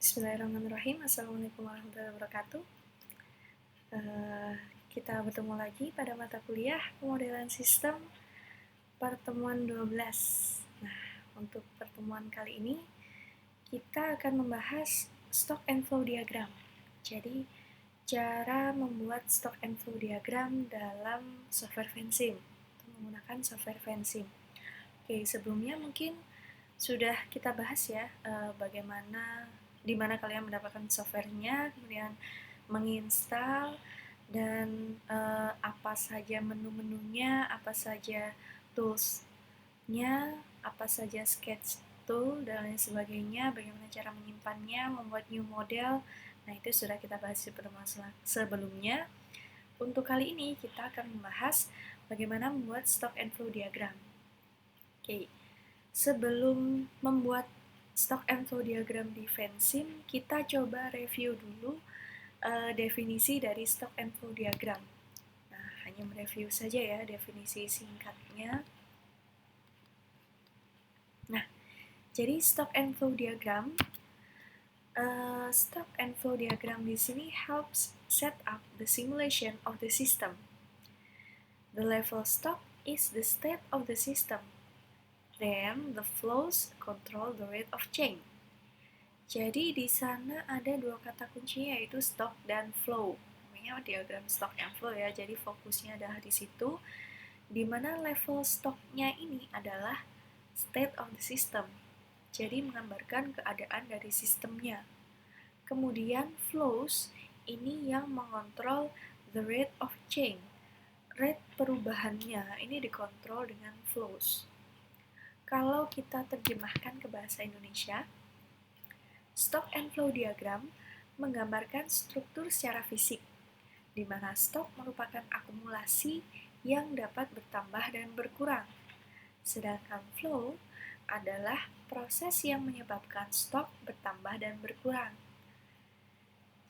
Bismillahirrahmanirrahim. Assalamualaikum warahmatullahi wabarakatuh. Kita bertemu lagi pada mata kuliah pemodelan sistem pertemuan 12. Nah, untuk pertemuan kali ini kita akan membahas stock and flow diagram. Jadi, cara membuat stock and flow diagram dalam software Vensim menggunakan software Vensim. Oke, sebelumnya mungkin sudah kita bahas ya bagaimana di mana kalian mendapatkan softwarenya, kemudian menginstal dan apa saja menu-menunya, apa saja toolsnya, apa saja sketch tool dan lain sebagainya, bagaimana cara menyimpannya, membuat new model. Nah, itu sudah kita bahas di pertemuan sebelumnya. Untuk kali ini kita akan membahas bagaimana membuat stock and flow diagram. Oke. Sebelum membuat stock and flow diagram di Vensim, kita coba review dulu definisi dari stock and flow diagram. Nah, hanya mereview saja ya definisi singkatnya. Nah, jadi stock and flow diagram di sini helps set up the simulation of the system. The level stock is the state of the system. Then the flows control the rate of change. Jadi di sana ada dua kata kuncinya yaitu stock dan flow. Namanya diagram stock and flow ya. Jadi fokusnya adalah di situ, di mana level stocknya ini adalah state of the system. Jadi menggambarkan keadaan dari sistemnya. Kemudian flows ini yang mengontrol the rate of change. Rate perubahannya ini dikontrol dengan flows. Kalau kita terjemahkan ke bahasa Indonesia, stock and flow diagram menggambarkan struktur secara fisik, di mana stok merupakan akumulasi yang dapat bertambah dan berkurang. Sedangkan flow adalah proses yang menyebabkan stok bertambah dan berkurang.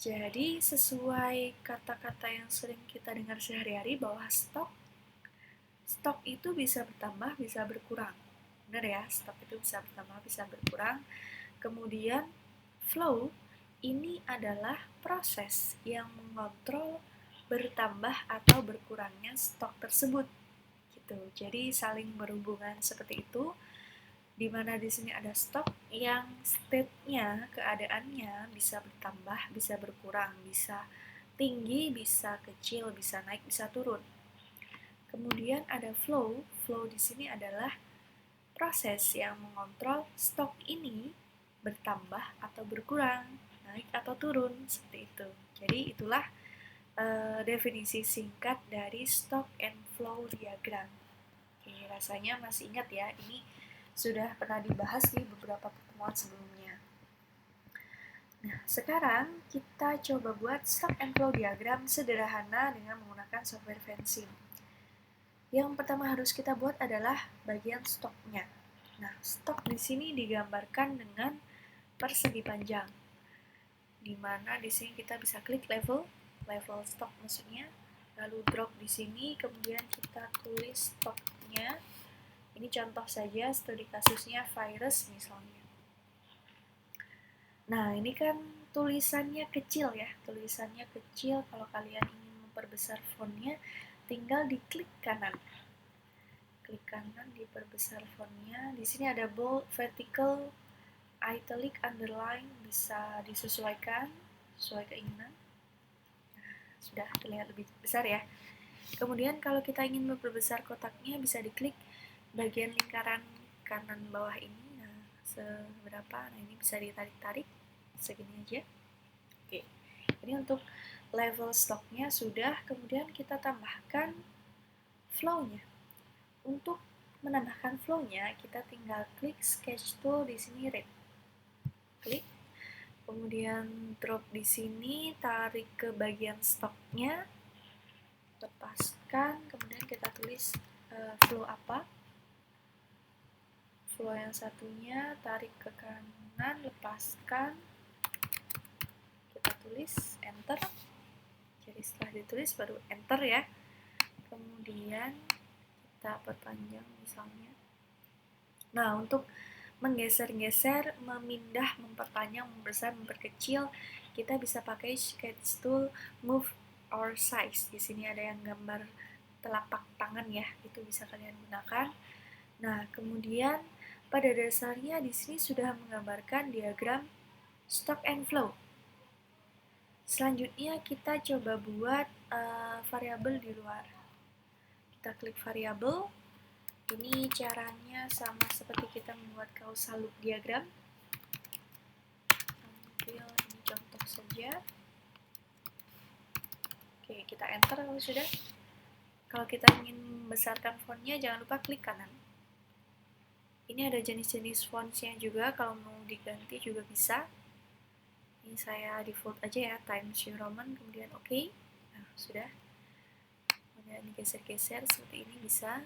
Jadi sesuai kata-kata yang sering kita dengar sehari-hari bahwa stok itu bisa bertambah, bisa berkurang. Benar ya, stok itu bisa bertambah, bisa berkurang. Kemudian flow ini adalah proses yang mengontrol bertambah atau berkurangnya stok tersebut. Gitu. Jadi saling berhubungan seperti itu, di mana di sini ada stok yang state-nya, keadaannya bisa bertambah, bisa berkurang, bisa tinggi, bisa kecil, bisa naik, bisa turun. Kemudian ada flow. Flow di sini adalah proses yang mengontrol stok ini bertambah atau berkurang, naik atau turun, seperti itu. Jadi itulah definisi singkat dari stock and flow diagram. Oke, rasanya masih ingat ya, ini sudah pernah dibahas di beberapa pertemuan sebelumnya. Nah, sekarang kita coba buat stock and flow diagram sederhana dengan menggunakan software Vensim. Yang pertama harus kita buat adalah bagian stoknya. Nah, stok di sini digambarkan dengan persegi panjang, di mana di sini kita bisa klik level stok maksudnya, lalu drop di sini, kemudian kita tulis stoknya. Ini contoh saja studi kasusnya virus misalnya. Nah, ini kan tulisannya kecil ya, kalau kalian ingin memperbesar fontnya, tinggal diklik kanan. Klik kanan, diperbesar fontnya. Di sini ada bold, vertical, italic, underline, bisa disesuaikan sesuai keinginan. Nah, sudah terlihat lebih besar ya. Kemudian kalau kita ingin memperbesar kotaknya, bisa diklik bagian lingkaran kanan bawah ini. Nah, seberapa? Nah, ini bisa ditarik-tarik segini aja. Oke. Ini untuk level stoknya sudah. Kemudian kita tambahkan flow-nya. Untuk menambahkan flow-nya, kita tinggal klik sketch tool di sini, red. Klik. Kemudian drop di sini, tarik ke bagian stoknya, lepaskan, kemudian kita tulis flow apa. Flow yang satunya, tarik ke kanan, lepaskan, kita tulis, enter. Jadi setelah ditulis baru enter ya. Kemudian kita perpanjang misalnya. Nah, untuk menggeser-geser, memindah, memperpanjang, membesar, memperkecil, kita bisa pakai sketch tool move or size. Di sini ada yang gambar telapak tangan ya, itu bisa kalian gunakan. Nah, kemudian pada dasarnya di sini sudah menggambarkan diagram stock and flow. Selanjutnya kita coba buat variabel di luar. Kita klik variabel. Ini caranya sama seperti kita membuat causal loop diagram. Ambil ini contoh saja. Oke, kita enter kalau sudah. Kalau kita ingin membesarkan fontnya, jangan lupa klik kanan. Ini ada jenis-jenis fontsnya juga, kalau mau diganti juga bisa. Ini saya default aja ya, Times New Roman, kemudian OK. Nah, sudah. Kemudian digeser-geser seperti ini bisa.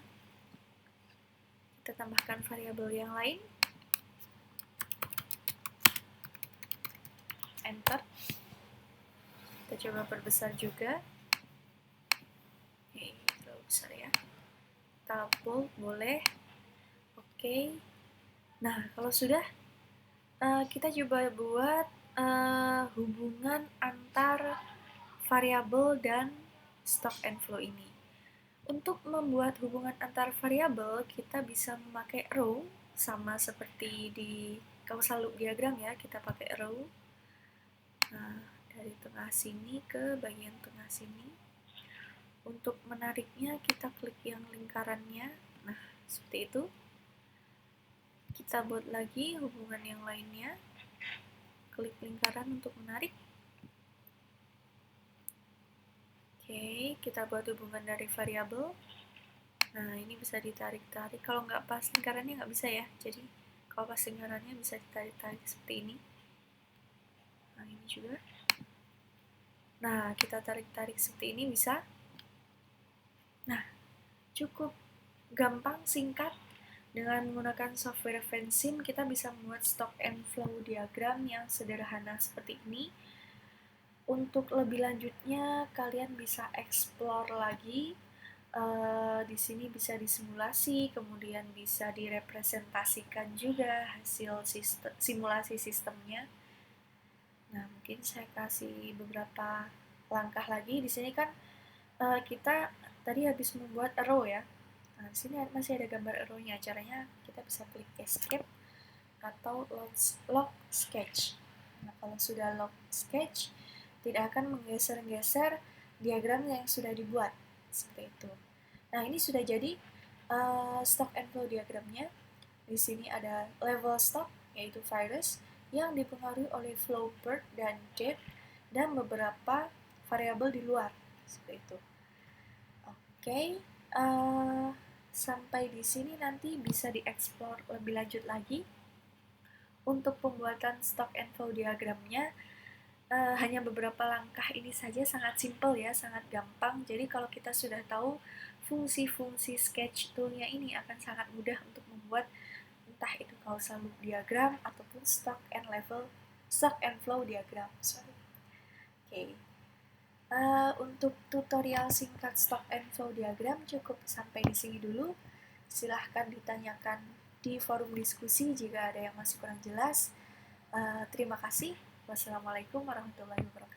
Kita tambahkan variabel yang lain. Enter. Kita coba perbesar juga. Oke, terlalu besar ya. Kita bold boleh. Oke. Nah, kalau sudah, kita coba buat hubungan antar variabel dan stock and flow ini. Untuk membuat hubungan antar variabel, kita bisa memakai row, sama seperti di causal loop diagram ya, kita pakai row. Nah, dari tengah sini ke bagian tengah sini. Untuk menariknya, kita klik yang lingkarannya. Nah, seperti itu. Kita buat lagi hubungan yang lainnya. Klik lingkaran untuk menarik. Oke, kita buat hubungan dari variabel. Nah, ini bisa ditarik-tarik. Kalau nggak pas lingkarannya nggak bisa ya. Jadi, kalau pas lingkarannya bisa ditarik-tarik seperti ini. Nah, ini juga. Nah, kita tarik-tarik seperti ini bisa. Nah, cukup gampang, singkat. Dengan menggunakan software Vensim, kita bisa membuat stock and flow diagram yang sederhana seperti ini. Untuk lebih lanjutnya, kalian bisa explore lagi. Di sini bisa disimulasi, kemudian bisa direpresentasikan juga hasil simulasi sistemnya. Nah, mungkin saya kasih beberapa langkah lagi. Di sini kan kita tadi habis membuat arrow ya. Nah, di sini masih ada gambar arrow-nya. Caranya kita bisa klik escape atau lock sketch. Nah, kalau sudah lock sketch, tidak akan menggeser-geser diagram yang sudah dibuat. Seperti itu. Nah, ini sudah jadi stock and flow diagramnya. Di sini ada level stock, yaitu virus, yang dipengaruhi oleh flow birth dan date, dan beberapa variabel di luar. Seperti itu. Oke, sampai di sini nanti bisa dieksplor lebih lanjut lagi. Untuk pembuatan stock and flow diagramnya, hanya beberapa langkah ini saja, sangat simple ya, sangat gampang. Jadi kalau kita sudah tahu fungsi-fungsi sketch tool-nya ini, akan sangat mudah untuk membuat entah itu causal loop diagram ataupun stock and flow diagram. Oke. Untuk tutorial singkat stock and flow diagram cukup sampai di sini dulu. Silahkan ditanyakan di forum diskusi jika ada yang masih kurang jelas. Terima kasih. Wassalamualaikum warahmatullahi wabarakatuh.